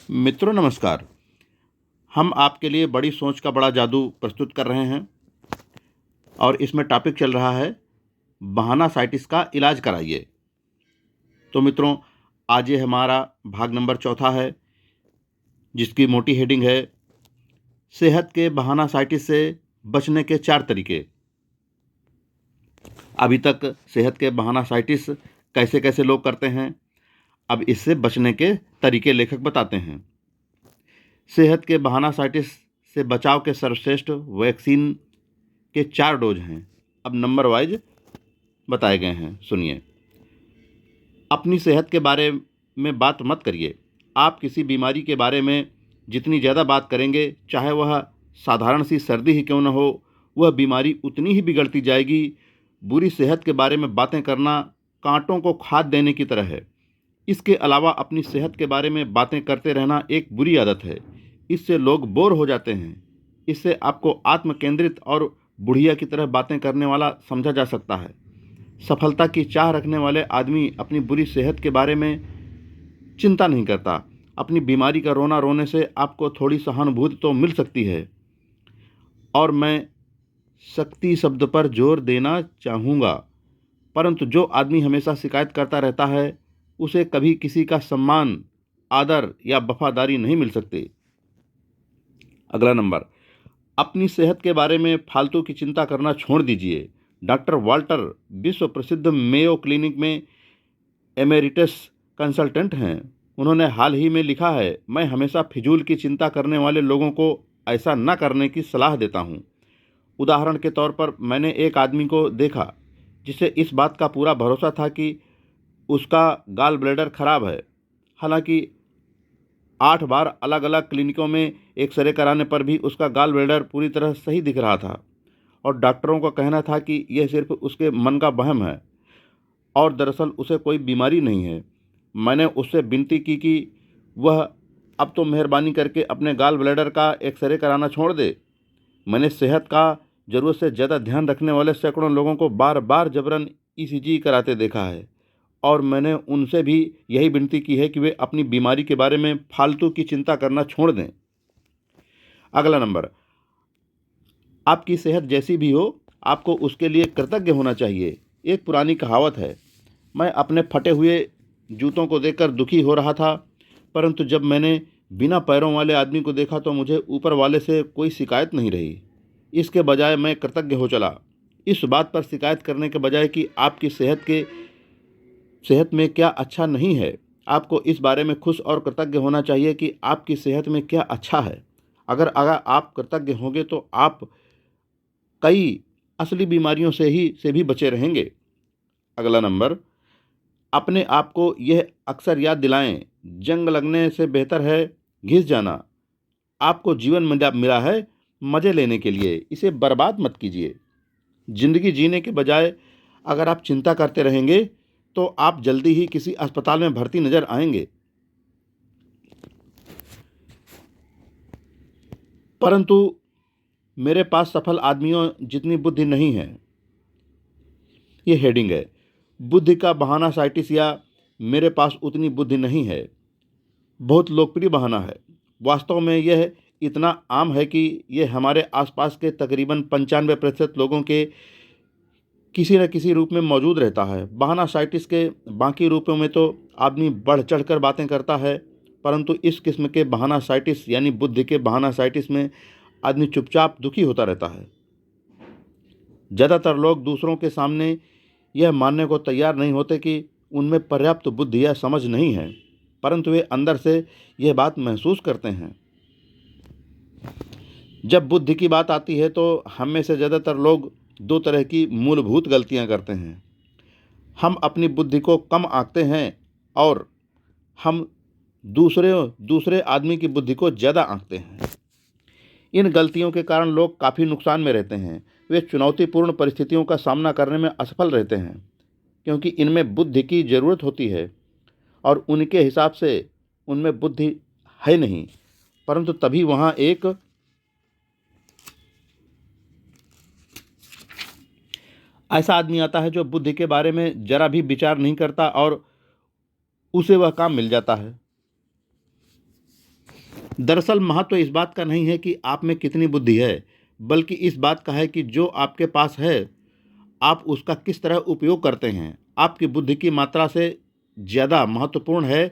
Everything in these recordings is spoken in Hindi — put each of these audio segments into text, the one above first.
मित्रों नमस्कार। हम आपके लिए बड़ी सोच का बड़ा जादू प्रस्तुत कर रहे हैं और इसमें टॉपिक चल रहा है बहाना साइटिस का इलाज कराइए। तो मित्रों, आज ये हमारा भाग नंबर चौथा है, जिसकी मोटी हेडिंग है सेहत के बहाना साइटिस से बचने के 4 तरीके। अभी तक सेहत के बहाना साइटिस कैसे कैसे लोग करते हैं, अब इससे बचने के तरीके लेखक बताते हैं। सेहत के बहाना साइटिस से बचाव के सर्वश्रेष्ठ वैक्सीन के 4 डोज हैं। अब नंबर वाइज बताए गए हैं, सुनिए। अपनी सेहत के बारे में बात मत करिए। आप किसी बीमारी के बारे में जितनी ज़्यादा बात करेंगे, चाहे वह साधारण सी सर्दी ही क्यों न हो, वह बीमारी उतनी ही बिगड़ती जाएगी। बुरी सेहत के बारे में बातें करना कांटों को खाद देने की तरह है। इसके अलावा अपनी सेहत के बारे में बातें करते रहना एक बुरी आदत है। इससे लोग बोर हो जाते हैं। इससे आपको आत्म केंद्रित और बुढ़िया की तरह बातें करने वाला समझा जा सकता है। सफलता की चाह रखने वाले आदमी अपनी बुरी सेहत के बारे में चिंता नहीं करता। अपनी बीमारी का रोना रोने से आपको थोड़ी सहानुभूति तो मिल सकती है। और मैं शक्ति शब्द पर जोर देना चाहूँगा, परंतु जो आदमी हमेशा शिकायत करता रहता है, उसे कभी किसी का सम्मान, आदर या वफादारी नहीं मिल सकती। अगला नंबर, अपनी सेहत के बारे में फालतू की चिंता करना छोड़ दीजिए। डॉक्टर वाल्टर विश्व प्रसिद्ध मेयो क्लिनिक में एमेरिटस कंसल्टेंट हैं। उन्होंने हाल ही में लिखा है, मैं हमेशा फिजूल की चिंता करने वाले लोगों को ऐसा न करने की सलाह देता हूँ। उदाहरण के तौर पर मैंने एक आदमी को देखा जिसे इस बात का पूरा भरोसा था कि उसका गॉल ब्लैडर खराब है। हालांकि 8 बार अलग अलग क्लिनिकों में एक्सरे कराने पर भी उसका गॉल ब्लैडर पूरी तरह सही दिख रहा था और डॉक्टरों का कहना था कि यह सिर्फ उसके मन का वहम है और दरअसल उसे कोई बीमारी नहीं है। मैंने उससे विनती की कि वह अब तो मेहरबानी करके अपने गॉल ब्लैडर का एक्सरे कराना छोड़ दे। मैंने सेहत का ज़रूरत से ज़्यादा ध्यान रखने वाले सैकड़ों लोगों को बार बार जबरन ईसीजी कराते देखा है और मैंने उनसे भी यही विनती की है कि वे अपनी बीमारी के बारे में फालतू की चिंता करना छोड़ दें। अगला नंबर, आपकी सेहत जैसी भी हो, आपको उसके लिए कृतज्ञ होना चाहिए। एक पुरानी कहावत है, मैं अपने फटे हुए जूतों को देखकर दुखी हो रहा था, परंतु जब मैंने बिना पैरों वाले आदमी को देखा तो मुझे ऊपर वाले से कोई शिकायत नहीं रही। इसके बजाय मैं कृतज्ञ हो चला। इस बात पर शिकायत करने के बजाय कि आपकी सेहत में क्या अच्छा नहीं है, आपको इस बारे में खुश और कृतज्ञ होना चाहिए कि आपकी सेहत में क्या अच्छा है। अगर अगर आप कृतज्ञ होंगे तो आप कई असली बीमारियों से भी बचे रहेंगे। अगला नंबर, अपने आप को यह अक्सर याद दिलाएं, जंग लगने से बेहतर है घिस जाना। आपको जीवन मिला है मज़े लेने के लिए, इसे बर्बाद मत कीजिए। जिंदगी जीने के बजाय अगर आप चिंता करते रहेंगे तो आप जल्दी ही किसी अस्पताल में भर्ती नजर आएंगे। परंतु मेरे पास सफल आदमियों जितनी बुद्धि नहीं है, ये हेडिंग है। बुद्धि का बहाना साइटिस या मेरे पास उतनी बुद्धि नहीं है बहुत लोकप्रिय बहाना है। वास्तव में यह इतना आम है कि यह हमारे आसपास के तकरीबन 95% लोगों के किसी न किसी रूप में मौजूद रहता है। बहाना साइटिस के बाकी रूपों में तो आदमी बढ़ चढ़कर बातें करता है, परंतु इस किस्म के बहाना साइटिस यानी बुद्धि के बहाना साइटिस में आदमी चुपचाप दुखी होता रहता है। ज़्यादातर लोग दूसरों के सामने यह मानने को तैयार नहीं होते कि उनमें पर्याप्त बुद्धि या समझ नहीं है, परंतु वे अंदर से यह बात महसूस करते हैं। जब बुद्धि की बात आती है तो हम में से ज़्यादातर लोग 2 तरह की मूलभूत गलतियां करते हैं। हम अपनी बुद्धि को कम आंकते हैं और हम दूसरे आदमी की बुद्धि को ज़्यादा आंकते हैं। इन गलतियों के कारण लोग काफ़ी नुकसान में रहते हैं। वे चुनौतीपूर्ण परिस्थितियों का सामना करने में असफल रहते हैं क्योंकि इनमें बुद्धि की ज़रूरत होती है और उनके हिसाब से उनमें बुद्धि है नहीं। परंतु तभी वहाँ एक ऐसा आदमी आता है जो बुद्धि के बारे में जरा भी विचार नहीं करता और उसे वह काम मिल जाता है। दरअसल महत्व इस बात का नहीं है कि आप में कितनी बुद्धि है, बल्कि इस बात का है कि जो आपके पास है, आप उसका किस तरह उपयोग करते हैं। आपकी बुद्धि की मात्रा से ज़्यादा महत्वपूर्ण है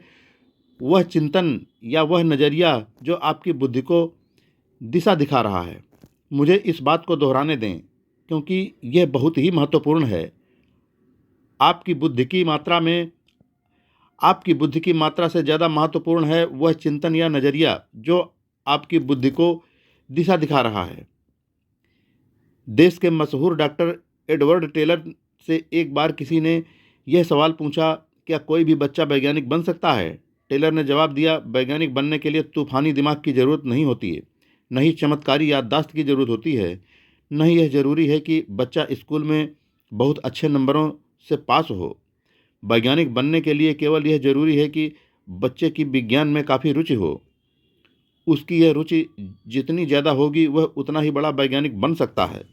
वह चिंतन या वह नज़रिया जो आपकी बुद्धि को दिशा दिखा रहा है। मुझे इस बात को दोहराने दें, क्योंकि यह बहुत ही महत्वपूर्ण है। आपकी बुद्धि की मात्रा में आपकी बुद्धि की मात्रा से ज़्यादा महत्वपूर्ण है वह चिंतन या नज़रिया जो आपकी बुद्धि को दिशा दिखा रहा है। देश के मशहूर डॉक्टर एडवर्ड टेलर से एक बार किसी ने यह सवाल पूछा, क्या कोई भी बच्चा वैज्ञानिक बन सकता है? टेलर ने जवाब दिया, वैज्ञानिक बनने के लिए तूफानी दिमाग की ज़रूरत नहीं होती है, न ही चमत्कारी याददाश्त की ज़रूरत होती है, न ही यह ज़रूरी है कि बच्चा स्कूल में बहुत अच्छे नंबरों से पास हो। वैज्ञानिक बनने के लिए केवल यह जरूरी है कि बच्चे की विज्ञान में काफ़ी रुचि हो। उसकी यह रुचि जितनी ज़्यादा होगी वह उतना ही बड़ा वैज्ञानिक बन सकता है।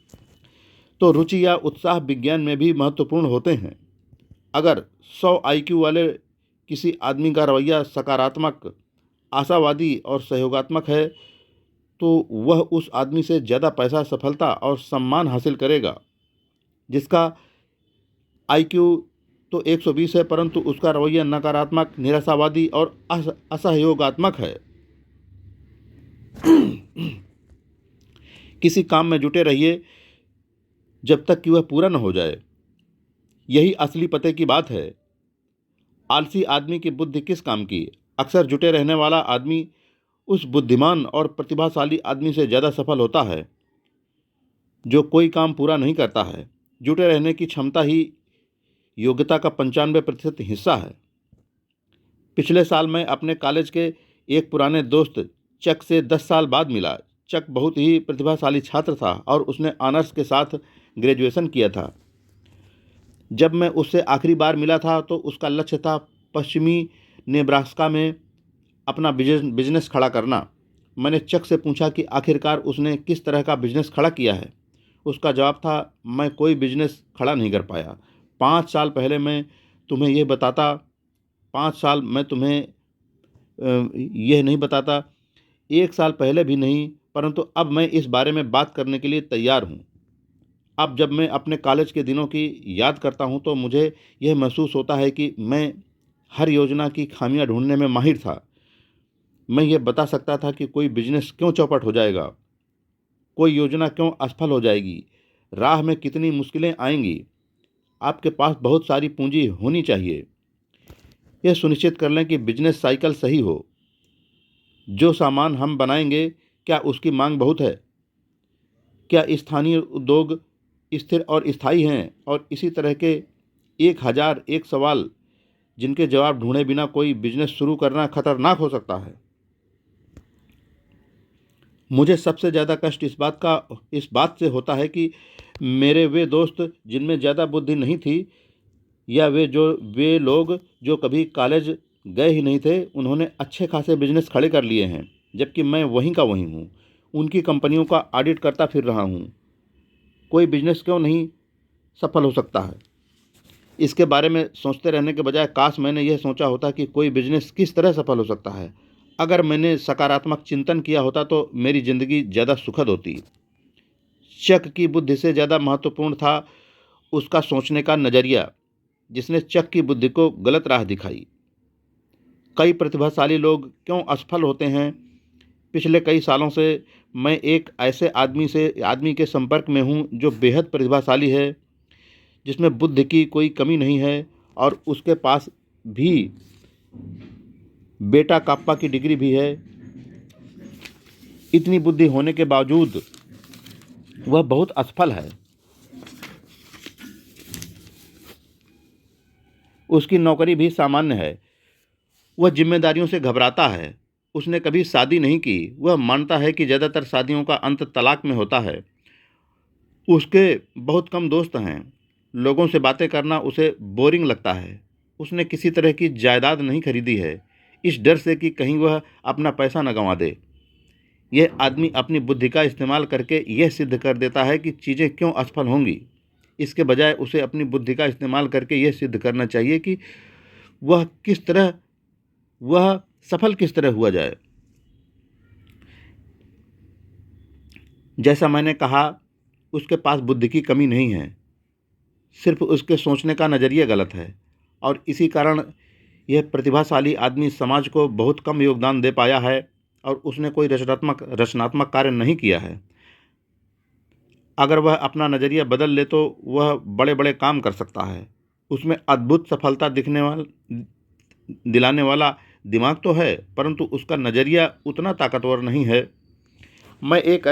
तो रुचि या उत्साह विज्ञान में भी महत्वपूर्ण होते हैं। अगर 100 IQ वाले किसी आदमी का रवैया सकारात्मक, आशावादी और सहयोगात्मक है, तो वह उस आदमी से ज़्यादा पैसा, सफलता और सम्मान हासिल करेगा जिसका IQ तो 120 है, परंतु उसका रवैया नकारात्मक, निराशावादी और असहयोगात्मक है। किसी काम में जुटे रहिए जब तक कि वह पूरा न हो जाए। यही असली पते की बात है। आलसी आदमी की बुद्धि किस काम की? अक्सर जुटे रहने वाला आदमी उस बुद्धिमान और प्रतिभाशाली आदमी से ज़्यादा सफल होता है जो कोई काम पूरा नहीं करता है। जुटे रहने की क्षमता ही योग्यता का 95% हिस्सा है। पिछले साल मैं अपने कॉलेज के एक पुराने दोस्त चक से 10 साल बाद मिला। चक बहुत ही प्रतिभाशाली छात्र था और उसने ऑनर्स के साथ ग्रेजुएशन किया था। जब मैं उससे आखिरी बार मिला था तो उसका लक्ष्य था पश्चिमी नेब्रास्का में अपना बिजनेस खड़ा करना। मैंने चक से पूछा कि आखिरकार उसने किस तरह का बिजनेस खड़ा किया है। उसका जवाब था, मैं कोई बिजनेस खड़ा नहीं कर पाया। 5 साल पहले मैं तुम्हें यह बताता 5 साल मैं तुम्हें यह नहीं बताता, 1 साल पहले भी नहीं, परंतु अब मैं इस बारे में बात करने के लिए तैयार हूँ। अब जब मैं अपने कॉलेज के दिनों की याद करता हूँ तो मुझे यह महसूस होता है कि मैं हर योजना की खामियां ढूंढने में माहिर था। मैं ये बता सकता था कि कोई बिजनेस क्यों चौपट हो जाएगा, कोई योजना क्यों असफल हो जाएगी, राह में कितनी मुश्किलें आएंगी। आपके पास बहुत सारी पूंजी होनी चाहिए। यह सुनिश्चित कर लें कि बिजनेस साइकिल सही हो। जो सामान हम बनाएंगे, क्या उसकी मांग बहुत है? क्या स्थानीय उद्योग स्थिर और स्थायी हैं? और इसी तरह के 1001 सवाल जिनके जवाब ढूंढे बिना कोई बिजनेस शुरू करना खतरनाक हो सकता है। मुझे सबसे ज़्यादा कष्ट इस बात से होता है कि मेरे वे दोस्त जिनमें ज़्यादा बुद्धि नहीं थी, या वे लोग जो कभी कॉलेज गए ही नहीं थे, उन्होंने अच्छे खासे बिजनेस खड़े कर लिए हैं, जबकि मैं वहीं का वहीं हूँ। उनकी कंपनियों का ऑडिट करता फिर रहा हूँ। कोई बिजनेस क्यों नहीं सफल हो सकता है, इसके बारे में सोचते रहने के बजाय काश मैंने यह सोचा होता कि कोई बिजनेस किस तरह सफल हो सकता है। अगर मैंने सकारात्मक चिंतन किया होता तो मेरी ज़िंदगी ज़्यादा सुखद होती। चक की बुद्धि से ज़्यादा महत्वपूर्ण था उसका सोचने का नज़रिया, जिसने चक की बुद्धि को गलत राह दिखाई। कई प्रतिभाशाली लोग क्यों असफल होते हैं? पिछले कई सालों से मैं एक ऐसे आदमी के संपर्क में हूँ जो बेहद प्रतिभाशाली है, जिसमें बुद्धि की कोई कमी नहीं है और उसके पास भी बेटा काप्पा की डिग्री भी है। इतनी बुद्धि होने के बावजूद वह बहुत असफल है। उसकी नौकरी भी सामान्य है। वह जिम्मेदारियों से घबराता है। उसने कभी शादी नहीं की। वह मानता है कि ज़्यादातर शादियों का अंत तलाक में होता है। उसके बहुत कम दोस्त हैं। लोगों से बातें करना उसे बोरिंग लगता है। उसने किसी तरह की जायदाद नहीं खरीदी है, इस डर से कि कहीं वह अपना पैसा न गंवा दे। यह आदमी अपनी बुद्धि का इस्तेमाल करके यह सिद्ध कर देता है कि चीज़ें क्यों असफल होंगी। इसके बजाय उसे अपनी बुद्धि का इस्तेमाल करके यह सिद्ध करना चाहिए कि वह सफल किस तरह हुआ जाए। जैसा मैंने कहा, उसके पास बुद्धि की कमी नहीं है, सिर्फ उसके सोचने का नज़रिया गलत है और इसी कारण यह प्रतिभाशाली आदमी समाज को बहुत कम योगदान दे पाया है और उसने कोई रचनात्मक कार्य नहीं किया है। अगर वह अपना नज़रिया बदल ले तो वह बड़े बड़े काम कर सकता है। उसमें अद्भुत सफलता दिलाने वाला दिमाग तो है, परंतु उसका नज़रिया उतना ताकतवर नहीं है। मैं एक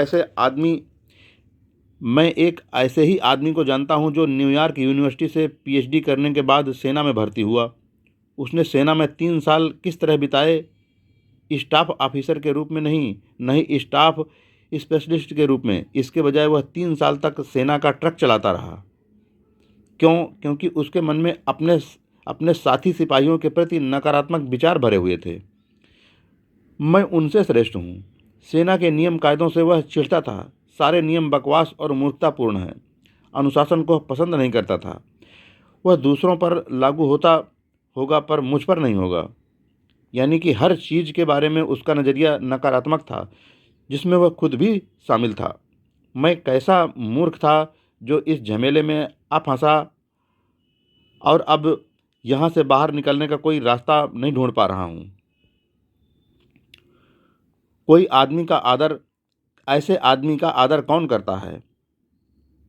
ऐसे ही आदमी को जानता हूं जो न्यूयॉर्क यूनिवर्सिटी से पीएचडी करने के बाद सेना में भर्ती हुआ। उसने सेना में 3 साल किस तरह बिताए? स्टाफ ऑफिसर के रूप में नहीं स्टाफ स्पेशलिस्ट के रूप में। इसके बजाय वह 3 साल तक सेना का ट्रक चलाता रहा। क्यों? क्योंकि उसके मन में अपने साथी सिपाहियों के प्रति नकारात्मक विचार भरे हुए थे। मैं उनसे श्रेष्ठ हूँ। सेना के नियम कायदों से वह चिढ़ता था। सारे नियम बकवास और मूर्खतापूर्ण हैं। अनुशासन को पसंद नहीं करता था। वह दूसरों पर लागू होगा पर मुझ पर नहीं होगा। यानी कि हर चीज़ के बारे में उसका नज़रिया नकारात्मक था, जिसमें वह खुद भी शामिल था। मैं कैसा मूर्ख था जो इस झमेले में आ फंसा और अब यहाँ से बाहर निकलने का कोई रास्ता नहीं ढूंढ पा रहा हूँ। ऐसे आदमी का आदर कौन करता है?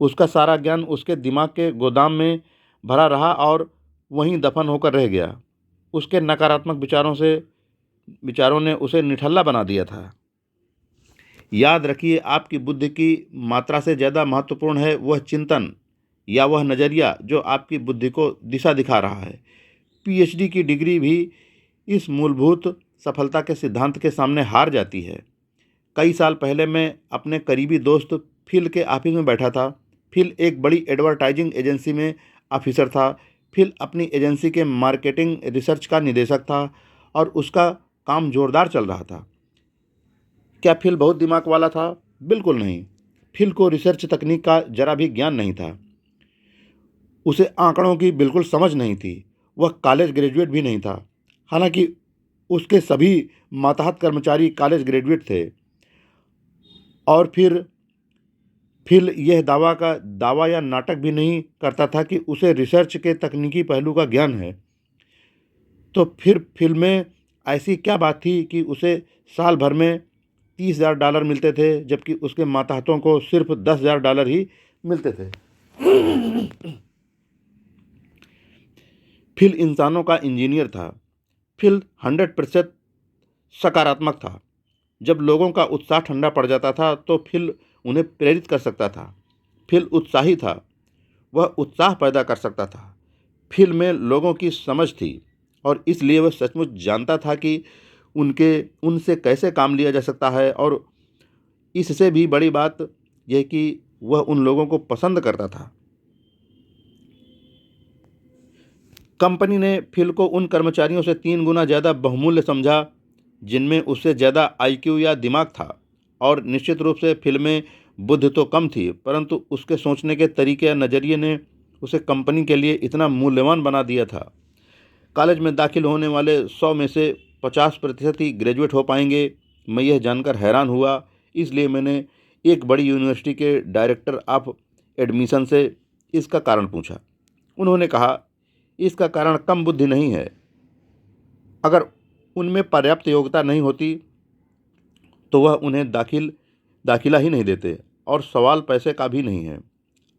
उसका सारा ज्ञान उसके दिमाग के गोदाम में भरा रहा और वहीं दफन होकर रह गया। उसके नकारात्मक विचारों ने उसे निठल्ला बना दिया था। याद रखिए, आपकी बुद्धि की मात्रा से ज़्यादा महत्वपूर्ण है वह चिंतन या वह नज़रिया जो आपकी बुद्धि को दिशा दिखा रहा है। पीएचडी की डिग्री भी इस मूलभूत सफलता के सिद्धांत के सामने हार जाती है। कई साल पहले मैं अपने करीबी दोस्त फिल के ऑफिस में बैठा था। फिल एक बड़ी एडवर्टाइजिंग एजेंसी में ऑफिसर था। फिल अपनी एजेंसी के मार्केटिंग रिसर्च का निदेशक था और उसका काम जोरदार चल रहा था। क्या फिल बहुत दिमाग वाला था? बिल्कुल नहीं। फिल को रिसर्च तकनीक का जरा भी ज्ञान नहीं था। उसे आंकड़ों की बिल्कुल समझ नहीं थी। वह कॉलेज ग्रेजुएट भी नहीं था, हालांकि उसके सभी मातहत कर्मचारी कॉलेज ग्रेजुएट थे। और फिर यह दावा या नाटक भी नहीं करता था कि उसे रिसर्च के तकनीकी पहलू का ज्ञान है। तो फिर फिल्म में ऐसी क्या बात थी कि उसे साल भर में $30,000 मिलते थे, जबकि उसके मातहतों को सिर्फ $10,000 ही मिलते थे। फिल इंसानों का इंजीनियर था। फिल 100% सकारात्मक था। जब लोगों का उत्साह ठंडा पड़ जाता था तो फिल उन्हें प्रेरित कर सकता था। फिल उत्साही था, वह उत्साह पैदा कर सकता था। फिल में लोगों की समझ थी और इसलिए वह सचमुच जानता था कि उनसे कैसे काम लिया जा सकता है और इससे भी बड़ी बात यह कि वह उन लोगों को पसंद करता था। कंपनी ने फिल को उन कर्मचारियों से 3 गुना ज़्यादा बहुमूल्य समझा जिनमें उससे ज़्यादा आईक्यू या दिमाग था। और निश्चित रूप से फिल में बुद्धि तो कम थी, परंतु उसके सोचने के तरीके या नज़रिए ने उसे कंपनी के लिए इतना मूल्यवान बना दिया था। कॉलेज में दाखिल होने वाले 100 में से 50% ही ग्रेजुएट हो पाएंगे। मैं यह जानकर हैरान हुआ। इसलिए मैंने एक बड़ी यूनिवर्सिटी के डायरेक्टर ऑफ एडमिशन से इसका कारण पूछा। उन्होंने कहा, इसका कारण कम बुद्धि नहीं है। अगर उनमें पर्याप्त योग्यता नहीं होती तो वह उन्हें दाखिला ही नहीं देते। और सवाल पैसे का भी नहीं है।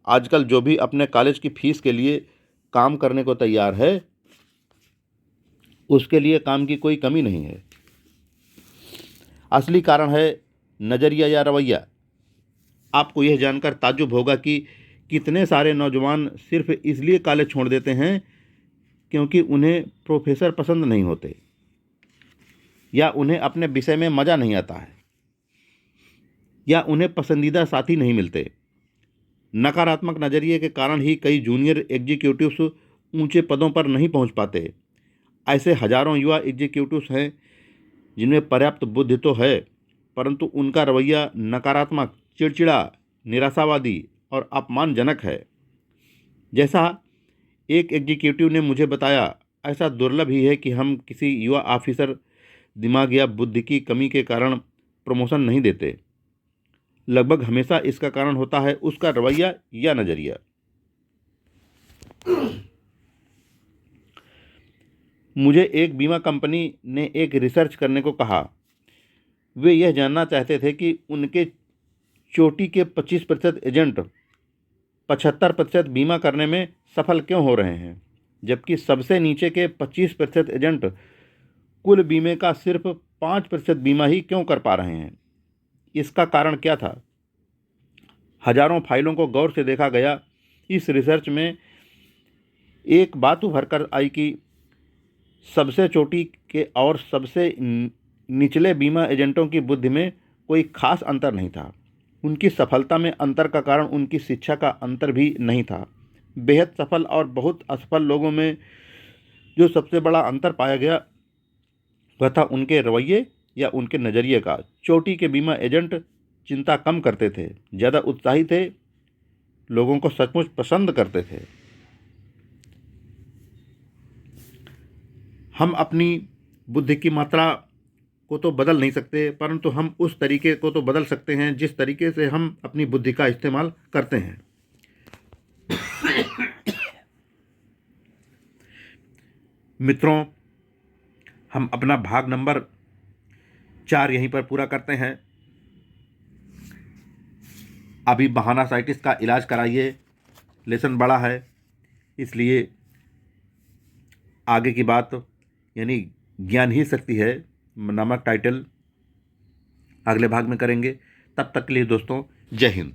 आजकल जो भी अपने कॉलेज की फीस के लिए काम करने को तैयार है, उसके लिए काम की कोई कमी नहीं है। असली कारण है नज़रिया या रवैया। आपको यह जानकर ताज्जुब होगा कि कितने सारे नौजवान सिर्फ इसलिए कॉलेज छोड़ देते हैं क्योंकि उन्हें प्रोफेसर पसंद नहीं होते या उन्हें अपने विषय में मज़ा नहीं आता है या उन्हें पसंदीदा साथी नहीं मिलते। नकारात्मक नज़रिए के कारण ही कई जूनियर एग्जीक्यूटिव्स ऊंचे पदों पर नहीं पहुंच पाते। ऐसे हजारों युवा एग्जीक्यूटिव्स हैं जिनमें पर्याप्त बुद्धि तो है, परंतु उनका रवैया नकारात्मक, चिड़चिड़ा, निराशावादी और अपमानजनक है। जैसा एक एग्जीक्यूटिव ने मुझे बताया, ऐसा दुर्लभ ही है कि हम किसी युवा ऑफिसर दिमाग या बुद्धि की कमी के कारण प्रमोशन नहीं देते। लगभग हमेशा इसका कारण होता है उसका रवैया या नज़रिया। मुझे एक बीमा कंपनी ने एक रिसर्च करने को कहा। वे यह जानना चाहते थे कि उनके चोटी के 25% एजेंट 75% बीमा करने में सफल क्यों हो रहे हैं, जबकि सबसे नीचे के 25% एजेंट कुल बीमे का सिर्फ 5% बीमा ही क्यों कर पा रहे हैं। इसका कारण क्या था? हजारों फाइलों को गौर से देखा गया। इस रिसर्च में एक बात उभर कर आई कि सबसे चोटी के और सबसे निचले बीमा एजेंटों की बुद्धि में कोई खास अंतर नहीं था। उनकी सफलता में अंतर का कारण उनकी शिक्षा का अंतर भी नहीं था। बेहद सफल और बहुत असफल लोगों में जो सबसे बड़ा अंतर पाया गया वह था उनके रवैये या उनके नज़रिए का। चोटी के बीमा एजेंट चिंता कम करते थे, ज़्यादा उत्साही थे, लोगों को सचमुच पसंद करते थे। हम अपनी बुद्धि की मात्रा को तो बदल नहीं सकते, परंतु हम उस तरीके को तो बदल सकते हैं जिस तरीके से हम अपनी बुद्धि का इस्तेमाल करते हैं। मित्रों, हम अपना भाग नंबर 4 यहीं पर पूरा करते हैं। अभी बहानासाइटिस का इलाज कराइए, लेसन बड़ा है, इसलिए आगे की बात यानी ज्ञान ही शक्ति है नामक टाइटल अगले भाग में करेंगे। तब तक के लिए दोस्तों, जय हिंद।